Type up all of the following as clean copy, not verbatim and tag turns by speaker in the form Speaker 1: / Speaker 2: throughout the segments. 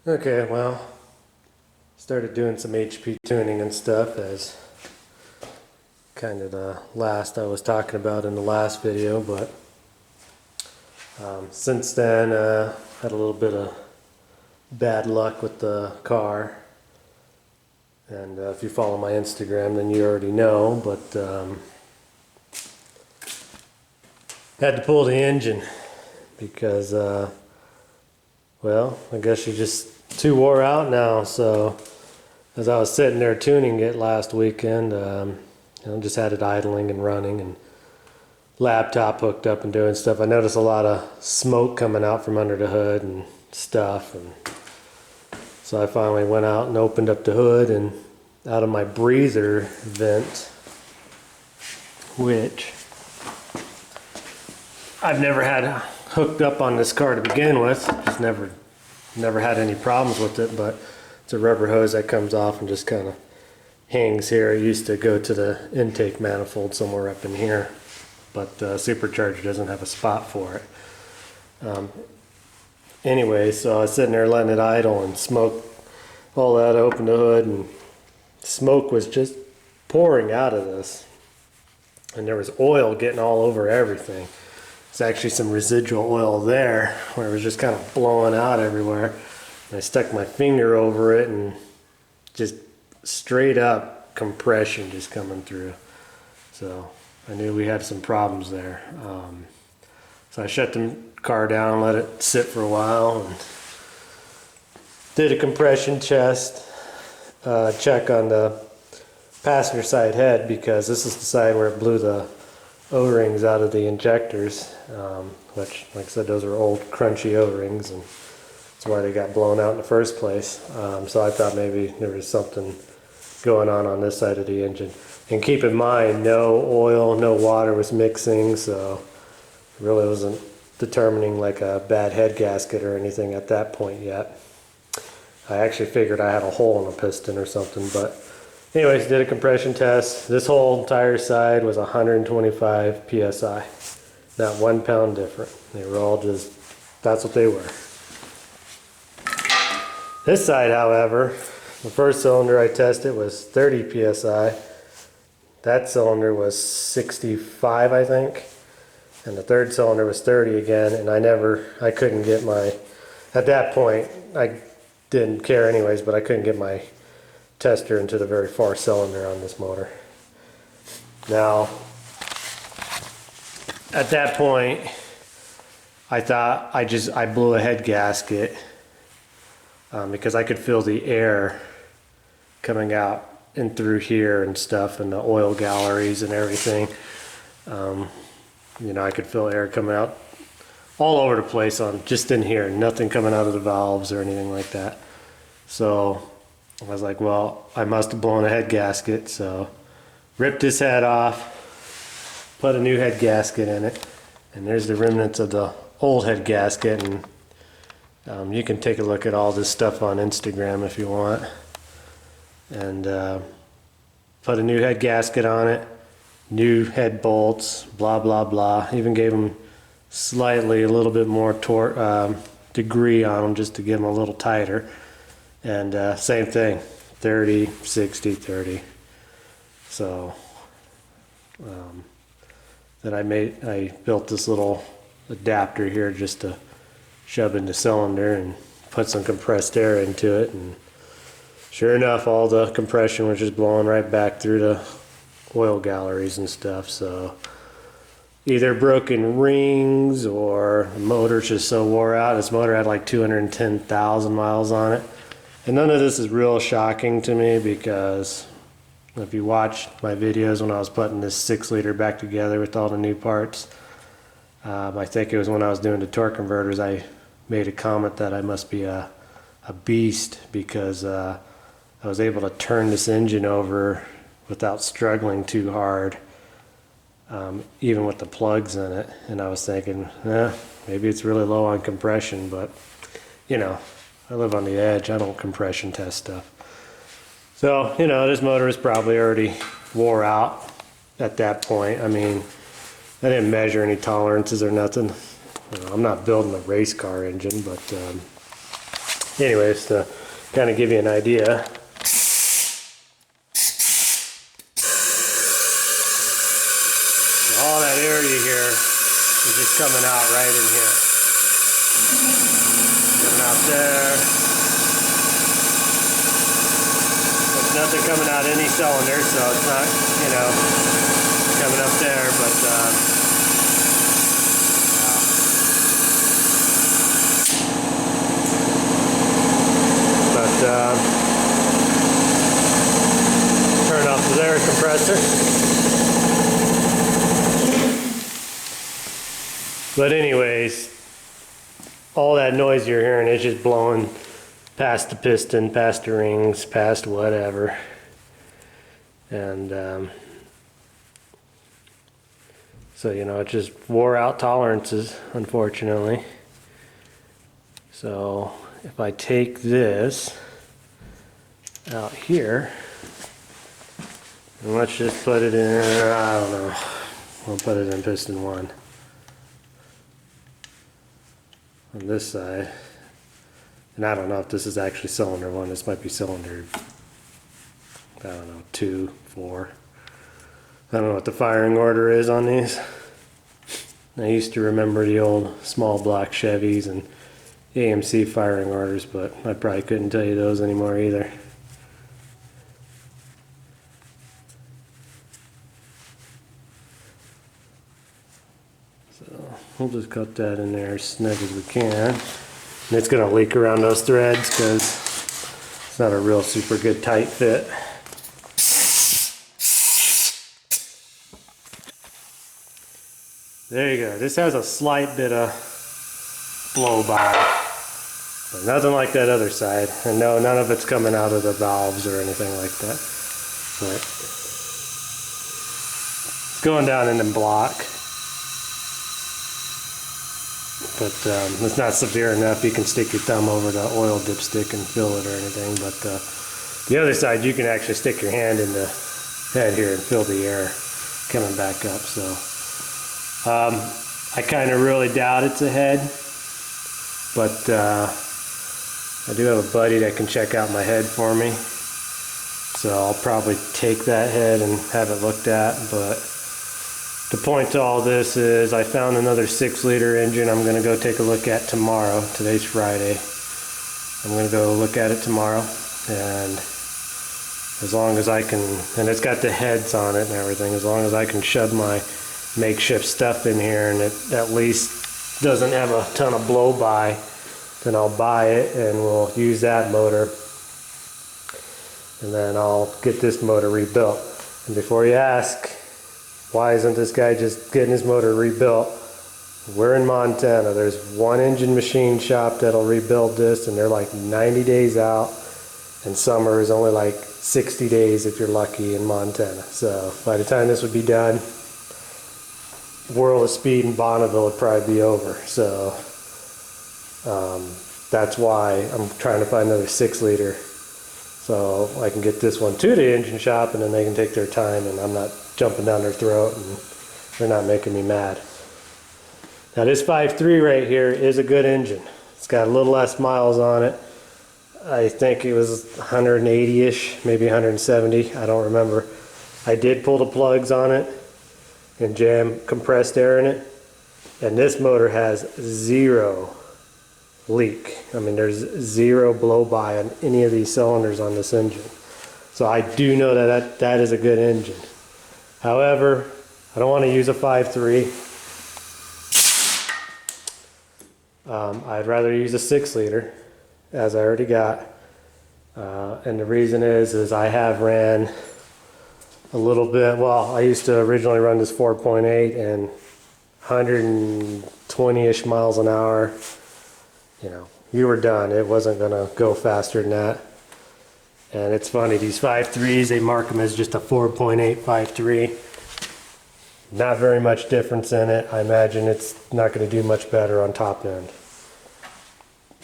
Speaker 1: Okay, well, started doing some HP tuning and stuff as kind of the last I was talking about in the last video, but since then had a little bit of bad luck with the car. And if you follow my Instagram, then you already know, but had to pull the engine because, well, I guess you're just too wore out now. So as I was sitting there tuning it last weekend, just had it idling and running and laptop hooked up and doing stuff. I noticed a lot of smoke coming out from under the hood and stuff, and so I finally went out and opened up the hood, and out of my breather vent, which I've never had hooked up on this car to begin with, just never had any problems with it, but it's a rubber hose that comes off and just kind of hangs here. It used to go to the intake manifold somewhere up in here, but the supercharger doesn't have a spot for it. Anyway, so I was sitting there letting it idle and smoke, all that, opened the hood, and smoke was just pouring out of this. And there was oil getting all over everything. There's actually some residual oil there where it was just kind of blowing out everywhere. And I stuck my finger over it and just straight up compression just coming through. So I knew we had some problems there. So I shut the car down, let it sit for a while, and did a compression test check on the passenger side head, because this is the side where it blew the O-rings out of the injectors, which, like I said, those are old crunchy O-rings, and that's why they got blown out in the first place. So I thought maybe there was something going on this side of the engine. And keep in mind, no oil, no water was mixing, so it really wasn't determining like a bad head gasket or anything at that point yet. I actually figured I had a hole in the piston or something, but anyways, did a compression test. This whole entire side was 125 psi, not 1 pound different. They were all just, that's what they were. This side, however, the first cylinder I tested was 30 psi. That cylinder was 65, I think. And the third cylinder was 30 again, and I couldn't get my, at that point, I didn't care anyways, but I couldn't get my tester into the very far cylinder on this motor. Now, at that point, I thought I blew a head gasket because I could feel the air coming out and through here and stuff, and the oil galleries and everything. I could feel air coming out all over the place, just in here, nothing coming out of the valves or anything like that. So I was like, well, I must have blown a head gasket, so ripped this head off, put a new head gasket in it, and there's the remnants of the old head gasket. And you can take a look at all this stuff on Instagram if you want. And put a new head gasket on it, new head bolts, blah blah blah. Even gave them slightly a little bit more degree on them just to get them a little tighter. And same thing, 30, 60, 30. So then I built this little adapter here just to shove in the cylinder and put some compressed air into it, and sure enough, all the compression was just blowing right back through the oil galleries and stuff. So either broken rings or the motor's just so wore out. This motor had like 210,000 miles on it. And none of this is real shocking to me, because if you watch my videos when I was putting this 6-liter back together with all the new parts, I think it was when I was doing the torque converters, I made a comment that I must be a beast, because I was able to turn this engine over without struggling too hard, even with the plugs in it. And I was thinking, maybe it's really low on compression, but I live on the edge. I don't compression test stuff. So, this motor is probably already wore out at that point. I mean, I didn't measure any tolerances or nothing. I'm not building a race car engine, but anyways, to kind of give you an idea. All that air you hear is just coming out right in here. Coming out there. There's nothing coming out any cylinder, so it's not, you know, coming up there, but turn off the air compressor. But anyways, all that noise you're hearing is just blowing past the piston, past the rings, past whatever. And so, you know, it just wore out tolerances, unfortunately. So if I take this out here, and let's just put it in, I don't know, we'll put it in piston 1 on this side. And I don't know if this is actually cylinder 1, this might be cylinder, I don't know, 2, 4. I don't know what the firing order is on these. I used to remember the old small block Chevys and AMC firing orders, but I probably couldn't tell you those anymore either. So we'll just cut that in there as snug as we can. And it's going to leak around those threads because it's not a real super good tight fit. There you go. This has a slight bit of blow by, but nothing like that other side. And no, none of it's coming out of the valves or anything like that. But it's going down in the block. But it's not severe enough you can stick your thumb over the oil dipstick and feel it or anything. But the other side, you can actually stick your hand in the head here and feel the air coming back up. So I kind of really doubt it's a head, but I do have a buddy that can check out my head for me. So I'll probably take that head and have it looked at. But the point to all this is I found another 6-liter engine I'm going to go take a look at tomorrow. Today's Friday. I'm going to go look at it tomorrow, and as long as I can, and it's got the heads on it and everything, as long as I can shove my makeshift stuff in here and it at least doesn't have a ton of blow by, then I'll buy it and we'll use that motor, and then I'll get this motor rebuilt. And before you ask, why isn't this guy just getting his motor rebuilt? We're in Montana. There's one engine machine shop that'll rebuild this, and they're like 90 days out, and summer is only like 60 days if you're lucky in Montana. So by the time this would be done, World of Speed in Bonneville would probably be over. So that's why I'm trying to find another 6-liter, so I can get this one to the engine shop and then they can take their time and I'm not jumping down their throat and they're not making me mad. Now this 5.3 right here is a good engine. It's got a little less miles on it. I think it was 180-ish, maybe 170, I don't remember. I did pull the plugs on it and jam compressed air in it, and this motor has 0 leak. I mean, there's 0 blow by on any of these cylinders on this engine. So I do know that is a good engine. However, I don't want to use a 5.3. I'd rather use a 6-liter, as I already got. And the reason is I have ran a little bit, well, I used to originally run this 4.8 and 120-ish miles an hour. You know, you were done. It wasn't gonna go faster than that. And it's funny, these 5.3s, they mark them as just a 4.8 5.3. Not very much difference in it. I imagine it's not gonna do much better on top end.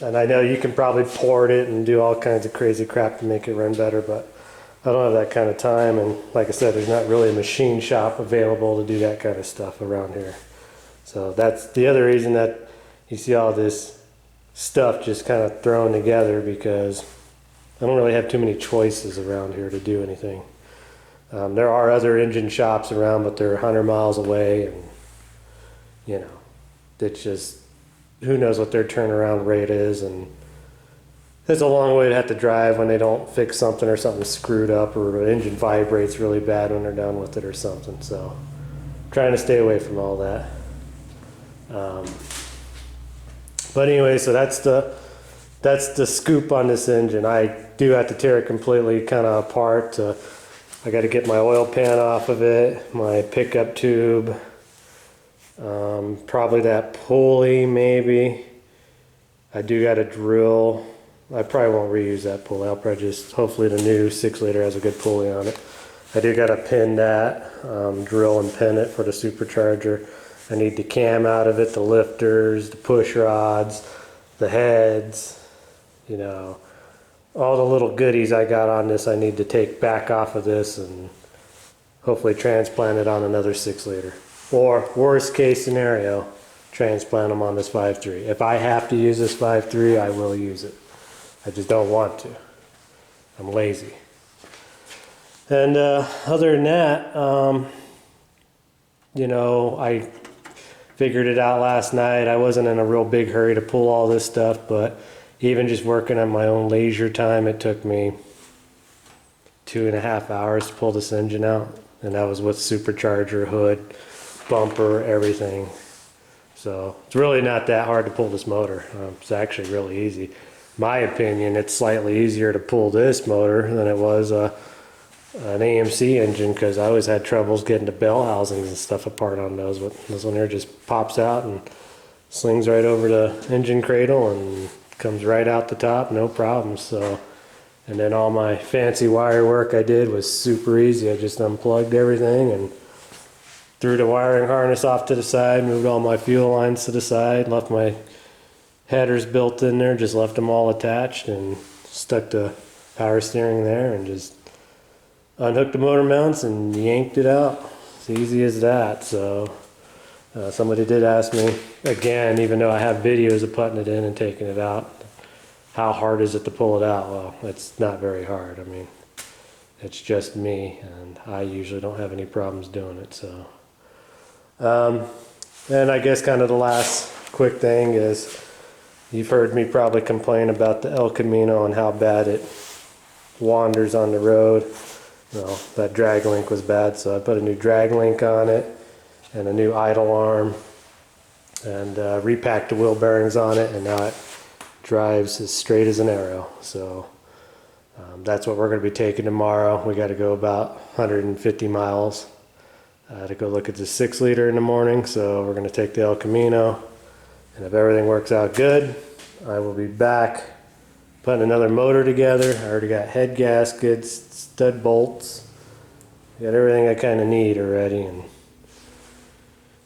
Speaker 1: And I know you can probably port it and do all kinds of crazy crap to make it run better, but I don't have that kind of time, and like I said, there's not really a machine shop available to do that kind of stuff around here. So that's the other reason that you see all this stuff just kind of thrown together because I don't really have too many choices around here to do anything. There are other engine shops around, but they're 100 miles away, and you know, it's just, who knows what their turnaround rate is, and it's a long way to have to drive when they don't fix something or something's screwed up or the engine vibrates really bad when they're done with it or something. So trying to stay away from all that. But anyway, so that's the scoop on this engine. I do have to tear it completely kind of apart. I got to get my oil pan off of it, my pickup tube, probably that pulley maybe. I do got to drill. I probably won't reuse that pulley. I'll probably just, hopefully the new 6-liter has a good pulley on it. I do got to pin that, drill and pin it for the supercharger. I need the cam out of it, the lifters, the push rods, the heads, you know, all the little goodies I got on this I need to take back off of this and hopefully transplant it on another 6-liter. Or worst case scenario, transplant them on this 5.3. If I have to use this 5.3, I will use it. I just don't want to. I'm lazy. And other than that, you know, I figured it out last night. I wasn't in a real big hurry to pull all this stuff, but even just working on my own leisure time, it took me 2.5 hours to pull this engine out. And that was with supercharger, hood, bumper, everything. So it's really not that hard to pull this motor. It's actually really easy. My opinion, it's slightly easier to pull this motor than it was an AMC engine, because I always had troubles getting the bell housings and stuff apart on those. But this one here just pops out and slings right over the engine cradle and comes right out the top, no problem. So, and then all my fancy wire work I did was super easy. I just unplugged everything and threw the wiring harness off to the side, moved all my fuel lines to the side, left my headers built in there, just left them all attached and stuck the power steering there and just unhooked the motor mounts and yanked it out. It's easy as that. So somebody did ask me again, even though I have videos of putting it in and taking it out, how hard is it to pull it out? Well, it's not very hard. I mean, it's just me, and I usually don't have any problems doing it. So and I guess kind of the last quick thing is, you've heard me probably complain about the El Camino and how bad it wanders on the road. Well, that drag link was bad, so I put a new drag link on it and a new idle arm and repacked the wheel bearings on it, and now it drives as straight as an arrow. So that's what we're going to be taking tomorrow. We got to go about 150 miles to go look at the 6-liter in the morning. So we're going to take the El Camino. And if everything works out good, I will be back putting another motor together. I already got head gaskets, stud bolts. Got everything I kind of need already, and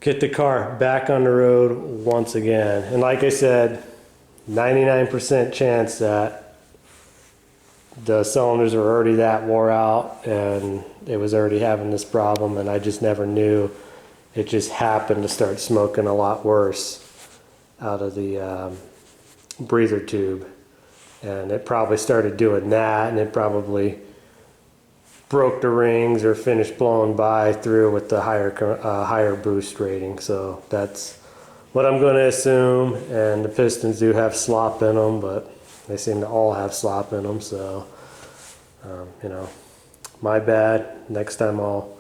Speaker 1: get the car back on the road once again. And like I said, 99% chance that the cylinders are already that wore out and it was already having this problem, and I just never knew. It just happened to start smoking a lot worse out of the breather tube, and it probably started doing that, and it probably broke the rings or finished blowing by through with the higher boost rating. So that's what I'm going to assume. And the pistons do have slop in them, but they seem to all have slop in them. So you know, my bad. Next time I'll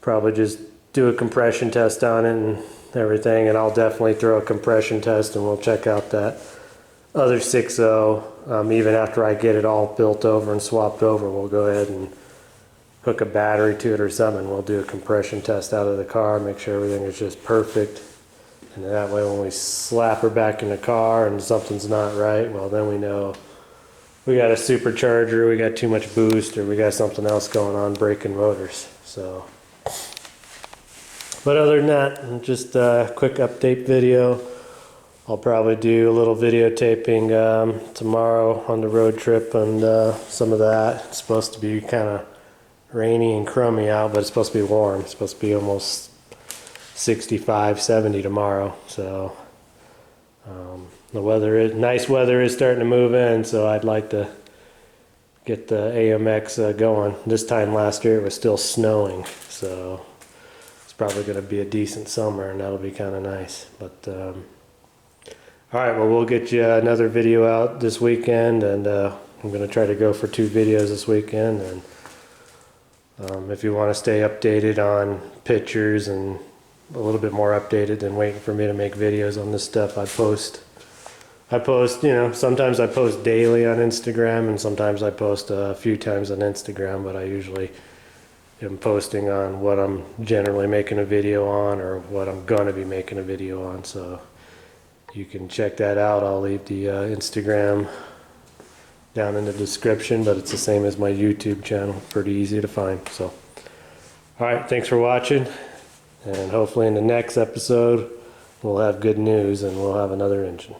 Speaker 1: probably just do a compression test on it and everything, and I'll definitely throw a compression test and we'll check out that other 6.0. Even after I get it all built over and swapped over, we'll go ahead and hook a battery to it or something. We'll do a compression test out of the car, make sure everything is just perfect, and that way when we slap her back in the car and something's not right, well, then we know we got a supercharger, we got too much boost, or we got something else going on breaking motors. So, but other than that, just a quick update video. I'll probably do a little videotaping tomorrow on the road trip and some of that. It's supposed to be kind of rainy and crummy out, but it's supposed to be warm. It's supposed to be almost 65, 70 tomorrow. So Nice weather is starting to move in, so I'd like to get the AMX going. This time last year it was still snowing, so it's probably going to be a decent summer, and that'll be kind of nice. But all right, well, we'll get you another video out this weekend, and I'm going to try to go for 2 videos this weekend. And if you want to stay updated on pictures and a little bit more updated than waiting for me to make videos on this stuff, I post, sometimes I post daily on Instagram, and sometimes I post a few times on Instagram, but I usually am posting on what I'm generally making a video on, or what I'm going to be making a video on. So you can check that out. I'll leave the Instagram down in the description, but it's the same as my YouTube channel. Pretty easy to find. So, all right, thanks for watching, and hopefully in the next episode we'll have good news and we'll have another engine.